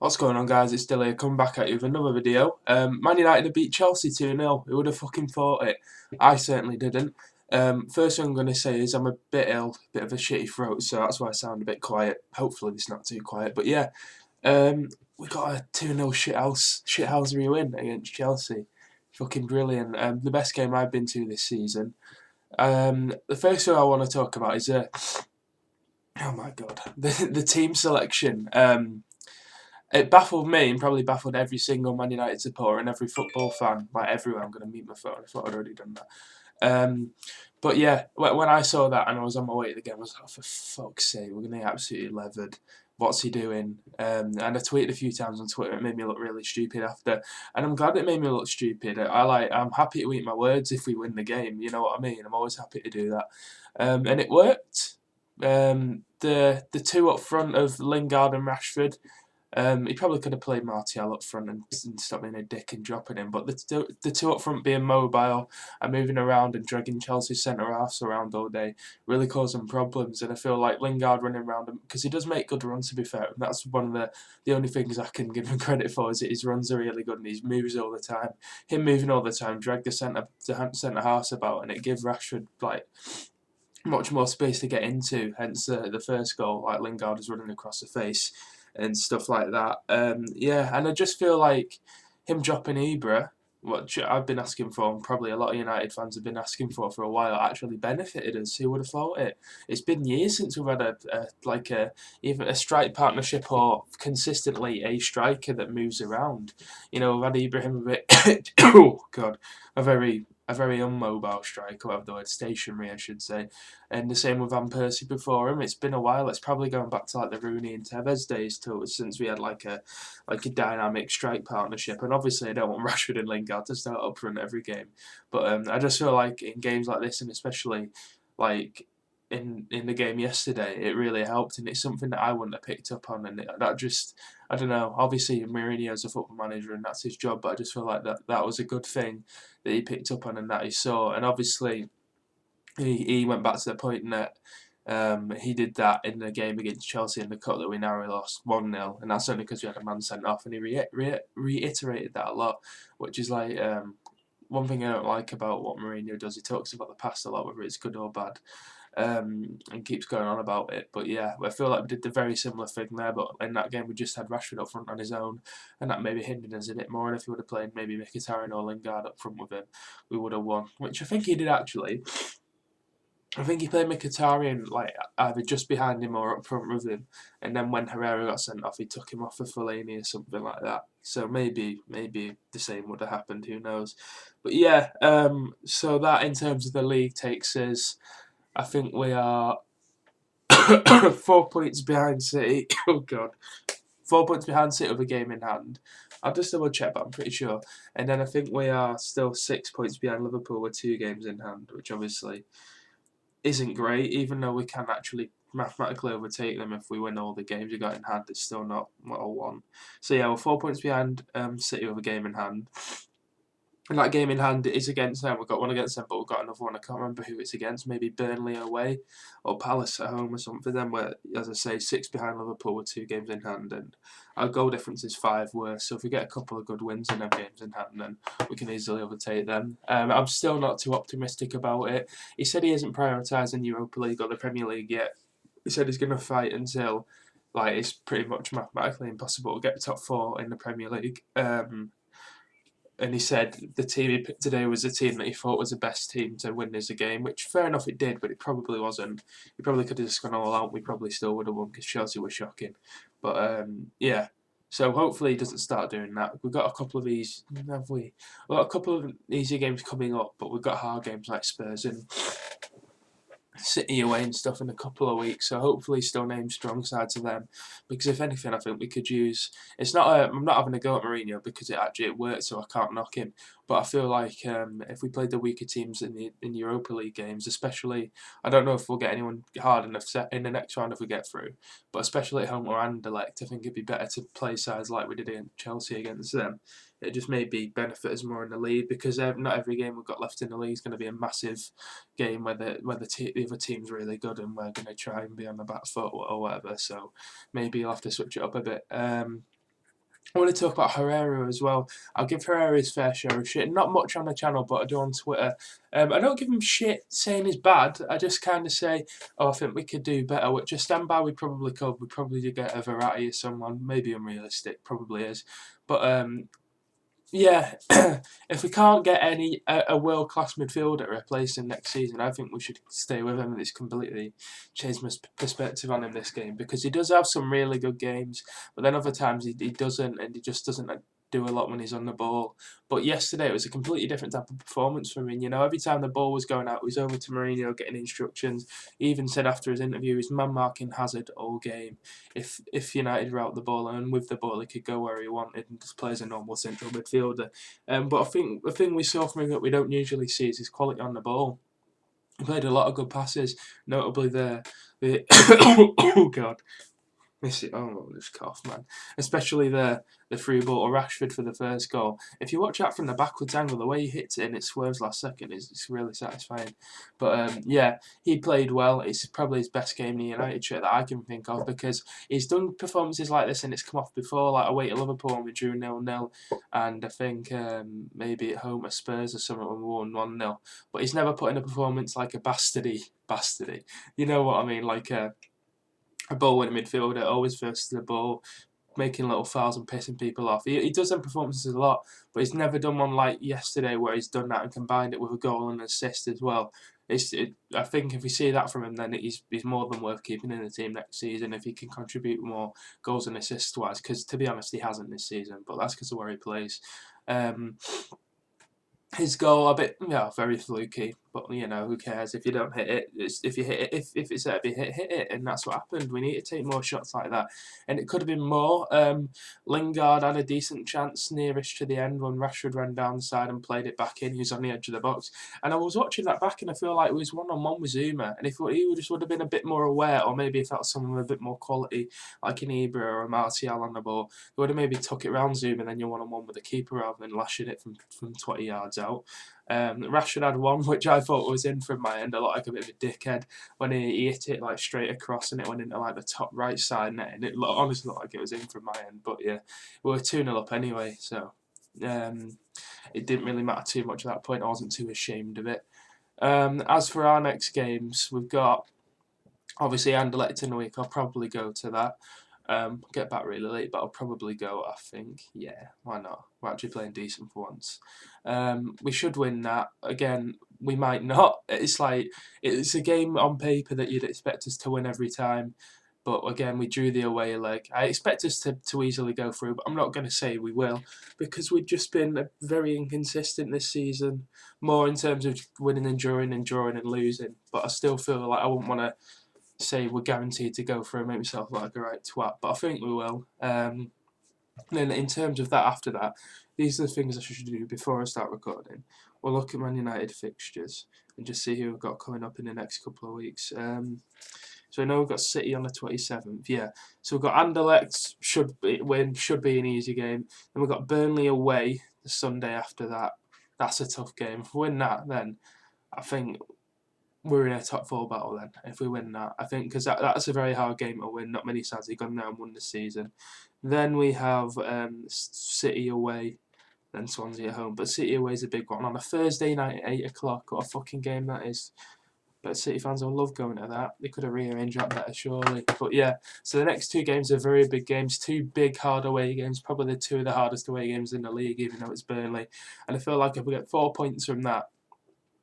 What's going on, guys? It's still here, coming back at you with another video. Man United have beat Chelsea 2-0. Who would have fucking thought it? I certainly didn't. First thing I'm going to say is I'm a bit ill, bit of a shitty throat, so that's why I sound a bit quiet. Hopefully it's not too quiet. But yeah, we got a 2-0 shithousery win against Chelsea. Fucking brilliant. The best game I've been to this season. The first thing I want to talk about is oh my god, the team selection. It baffled me and probably baffled every single Man United supporter and every football fan. Like everyone, I'm going to mute my phone. I thought I'd already done that. But yeah, when I saw that and I was on my way to the game, I was like, for fuck's sake, we're going to get absolutely levered. What's he doing? And I tweeted a few times on Twitter. It made me look really stupid after, and I'm glad it made me look stupid. I'm happy to eat my words if we win the game. You know what I mean? I'm always happy to do that, and it worked. The two up front of Lingard and Rashford. He probably could have played Martial up front and stopped being a dick and dropping him. But the two up front being mobile and moving around and dragging Chelsea's centre halves around all day really causing problems. And I feel like Lingard running around him, because he does make good runs, to be fair. And that's one of the only things I can give him credit for, is that his runs are really good and he moves all the time. Him moving all the time drag the centre halves about, and it gives Rashford like much more space to get into, hence the first goal, like Lingard is running across the face and stuff like that. Yeah, and I just feel like him dropping Ibra, what I've been asking for, and probably a lot of United fans have been asking for a while, actually benefited us. Who would have thought it? It's been years since we've had even a strike partnership or consistently a striker that moves around. You know, we've had Ibrahimovic. Oh God, a very unmobile striker, whatever the word, stationary, I should say. And the same with Van Persie before him. It's been a while. It's probably going back to like the Rooney and Tevez days since we had like a dynamic strike partnership. And obviously, I don't want Rashford and Lingard to start up front every game, but I just feel like in games like this, and especially like in the game yesterday, it really helped, and it's something that I wouldn't have picked up on, and that just, I don't know. Obviously, Mourinho's a football manager, and that's his job. But I just feel like that was a good thing that he picked up on and that he saw, and obviously he went back to the point that he did that in the game against Chelsea in the cup that we narrowly lost 1-0, and that's only because we had a man sent off, and he reiterated that a lot, which is like one thing I don't like about what Mourinho does. He talks about the past a lot, whether it's good or bad, and keeps going on about it. But yeah, I feel like we did the very similar thing there, but in that game we just had Rashford up front on his own, and that maybe hindered us a bit more. And if he would have played maybe Mkhitaryan or Lingard up front with him, we would have won, which I think he did actually. I think he played Mkhitaryan like either just behind him or up front with him, and then when Herrera got sent off, he took him off for Fellaini or something like that. So maybe the same would have happened. Who knows? But yeah, so that in terms of the league takes us, I think we are 4 points behind City. Oh God, 4 points behind City with a game in hand. I'll just double check, but I'm pretty sure. And then I think we are still 6 points behind Liverpool with 2 games in hand, which obviously isn't great, even though we can actually mathematically overtake them if we win all the games we got in hand. It's still not what I want. So yeah, we're 4 points behind City with a game in hand. And that game in hand is against them. We've got one against them, but we've got another one. I can't remember who it's against. Maybe Burnley away or Palace at home or something. Then we're, as I say, 6 behind Liverpool with 2 games in hand, and our goal difference is 5 worse. So if we get a couple of good wins in them games in hand, then we can easily overtake them. I'm still not too optimistic about it. He said he isn't prioritising Europa League or the Premier League yet. He said he's going to fight until it's pretty much mathematically impossible to get top 4 in the Premier League. And he said the team he picked today was the team that he thought was the best team to win this game, which fair enough it did, but it probably wasn't. He probably could have just gone all out. We probably still would have won because Chelsea were shocking. But yeah, so hopefully he doesn't start doing that. We've got a couple of easy, have we? We've got a couple of easy games coming up, but we've got hard games like Spurs and City away and stuff in a couple of weeks, so hopefully still name strong side to them, because if anything I think we could use, it's not I'm not having a go at Mourinho because it worked, so I can't knock him, but I feel like if we played the weaker teams in the Europa League games, especially, I don't know if we'll get anyone hard enough in the next round if we get through, but especially at home or Anderlecht, I think it'd be better to play sides like we did against Chelsea against them. It just maybe benefit us more in the league, because not every game we've got left in the league is going to be a massive game where the other team's really good and we're going to try and be on the back foot or whatever. So maybe you'll have to switch it up a bit. I want to talk about Herrera as well. I'll give Herrera his fair share of shit. Not much on the channel, but I do on Twitter. I don't give him shit saying he's bad. I just kind of say, oh, I think we could do better. Which I stand by, we probably could. We probably did get a variety of someone. Maybe unrealistic, probably is. But yeah, if we can't get a world class midfielder to replace him next season, I think we should stay with him. And it's completely changed my perspective on him this game, because he does have some really good games, but then other times he doesn't, and he just doesn't do a lot when he's on the ball. But yesterday it was a completely different type of performance for him. You know, every time the ball was going out, he was over to Mourinho getting instructions. He even said after his interview, he's man marking Hazard all game. If United were out the ball and with the ball, he could go where he wanted and just play as a normal central midfielder. But I think the thing we saw from him that we don't usually see is his quality on the ball. He played a lot of good passes, notably the oh god, miss it. Oh, this cough, man. Especially the free ball to Rashford for the first goal. If you watch that from the backwards angle, the way he hits it and it swerves last second is it's really satisfying. But yeah, he played well. It's probably his best game in the United shirt that I can think of, because he's done performances like this and it's come off before. Like away to Liverpool when we drew 0-0, and I think maybe at home at Spurs or something when we won 1-0. But he's never put in a performance like a bastardy. You know what I mean? Like a ball-winning midfielder, always first to the ball, making little fouls and pissing people off. He does them performances a lot, but he's never done one like yesterday where he's done that and combined it with a goal and an assist as well. I think if we see that from him, then he's more than worth keeping in the team next season if he can contribute more goals and assists wise. Because to be honest, he hasn't this season, but that's because of where he plays. His goal a bit, very fluky, but you know, who cares if you don't hit it? If you hit it, if it's there to be hit it, and that's what happened. We need to take more shots like that, and it could have been more. Lingard had a decent chance nearish to the end when Rashford ran down the side and played it back in. He was on the edge of the box, and I was watching that back, and I feel like it was one-on-one with Zuma, and if he just would have been a bit more aware, or maybe if that was someone with a bit more quality, like an Ibra or a Martial on the ball, they would have maybe took it round Zuma, and then you're one-on-one with the keeper rather than lashing it from 20 yards out. Rashford had one which I thought was in from my end. I looked like a bit of a dickhead when he hit it like straight across and it went into like the top right side net, and it honestly looked like it was in from my end. But yeah, we were 2-0 up anyway, so it didn't really matter too much at that point. I wasn't too ashamed of it. As for our next games, we've got obviously Anderlecht in a week. I'll probably go to that. Get back really late, but I'll probably go, I think. Yeah, why not? We're actually playing decent for once. We should win that. Again, we might not. It's a game on paper that you'd expect us to win every time. But again, we drew the away leg. I expect us to easily go through, but I'm not going to say we will, because we've just been very inconsistent this season, more in terms of winning and drawing and losing. But I still feel like I wouldn't want to say we're guaranteed to go through and make myself like a right twat, but I think we will. Then in terms of that, after that, these are the things I should do before I start recording. We'll look at Man United fixtures and just see who we've got coming up in the next couple of weeks. So I know we've got City on the 27th, yeah. So we've got Anderlecht, should be an easy game. Then we've got Burnley away the Sunday after that. That's a tough game. If we win that, then I think we're in a top four battle then, if we win that. I think because that's a very hard game to win. Not many sides have gone there and won this season. Then we have City away, then Swansea at home. But City away is a big one. On a Thursday night at 8 o'clock, what a fucking game that is. But City fans will love going to that. They could have rearranged that better, surely. But yeah, so the next two games are very big games. Two big, hard away games. Probably the two of the hardest away games in the league, even though it's Burnley. And I feel like if we get 4 points from that,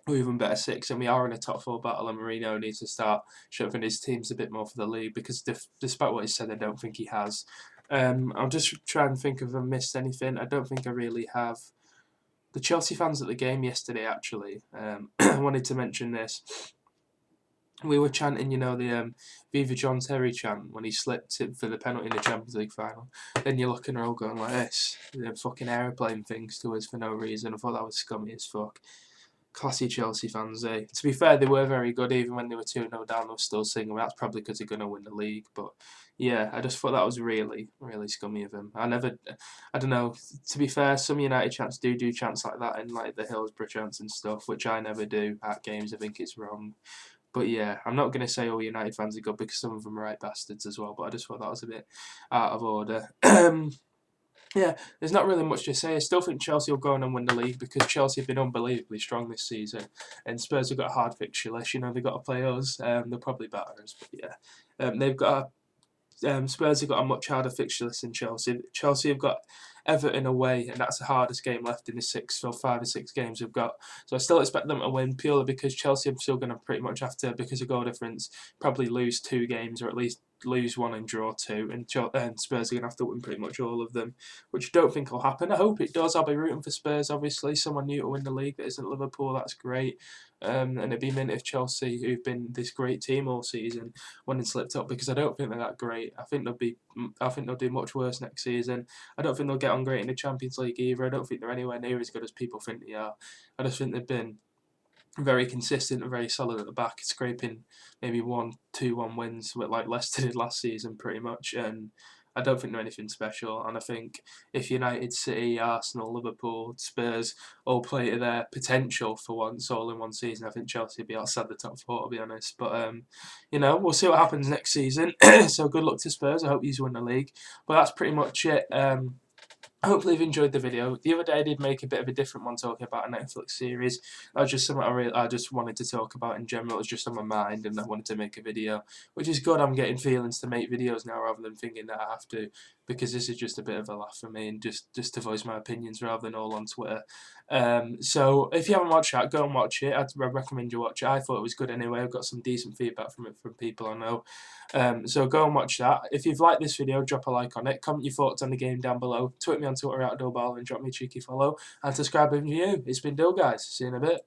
or even better 6, and we are in a top 4 battle, and Mourinho needs to start shoving his teams a bit more for the league, because despite what he said, I don't think he has. I'll just try and think if I missed anything. I don't think I really have. The Chelsea fans at the game yesterday, actually, I wanted to mention this. We were chanting, the Viva John Terry chant when he slipped for the penalty in the Champions League final. Then you're looking at all going like this, fucking aeroplane things to us for no reason. I thought that was scummy as fuck. Classy Chelsea fans, eh? To be fair, they were very good. Even when they were 2-0 down, they were still singing. That's probably because they're going to win the league. But yeah, I just thought that was really, really scummy of him. I don't know. To be fair, some United chants do chants like that in like the Hillsborough chants and stuff, which I never do at games. I think it's wrong. But yeah, I'm not going to say all United fans are good, because some of them are right bastards as well. But I just thought that was a bit out of order. yeah, there's not really much to say. I still think Chelsea will go on and win the league because Chelsea have been unbelievably strong this season, and Spurs have got a hard fixture list. You know, they've got to play us. They'll probably batter us, but yeah, they've got Spurs have got a much harder fixture list than Chelsea. Chelsea have got Everton away, and that's the hardest game left in the 5 or 6 games we've got. So I still expect them to win purely because Chelsea are still going to pretty much have to, because of goal difference, probably lose 2 games or at least lose one and draw two, and Spurs are going to have to win pretty much all of them, which I don't think will happen. I hope it does. I'll be rooting for Spurs, obviously. Someone new to win the league that isn't Liverpool, that's great. And it'd be mint if Chelsea, who've been this great team all season, went and slipped up because I don't think they're that great. I think they'll do much worse next season. I don't think they'll get on great in the Champions League either. I don't think they're anywhere near as good as people think they are. I just think they've been very consistent and very solid at the back, scraping maybe 1-2-1 wins with like Leicester did last season, pretty much. And I don't think they're anything special. And I think if United, City, Arsenal, Liverpool, Spurs all play to their potential for once, all in one season, I think Chelsea will be outside the top four, to be honest. But we'll see what happens next season. So good luck to Spurs. I hope you win the league. But that's pretty much it. Hopefully you've enjoyed the video. The other day I did make a bit of a different one talking about a Netflix series. That was just something I just wanted to talk about in general. It was just on my mind and I wanted to make a video, which is good. I'm getting feelings to make videos now rather than thinking that I have to, because this is just a bit of a laugh for me and just to voice my opinions rather than all on Twitter. So if you haven't watched that, go and watch it. I'd recommend you watch it. I thought it was good anyway. I've got some decent feedback from it from people I know. So go and watch that. If you've liked this video, drop a like on it. Comment your thoughts on the game down below. Tweet me on Twitter @Dillball and drop me a cheeky follow. And subscribe if you're new. It's been Dill, guys. See you in a bit.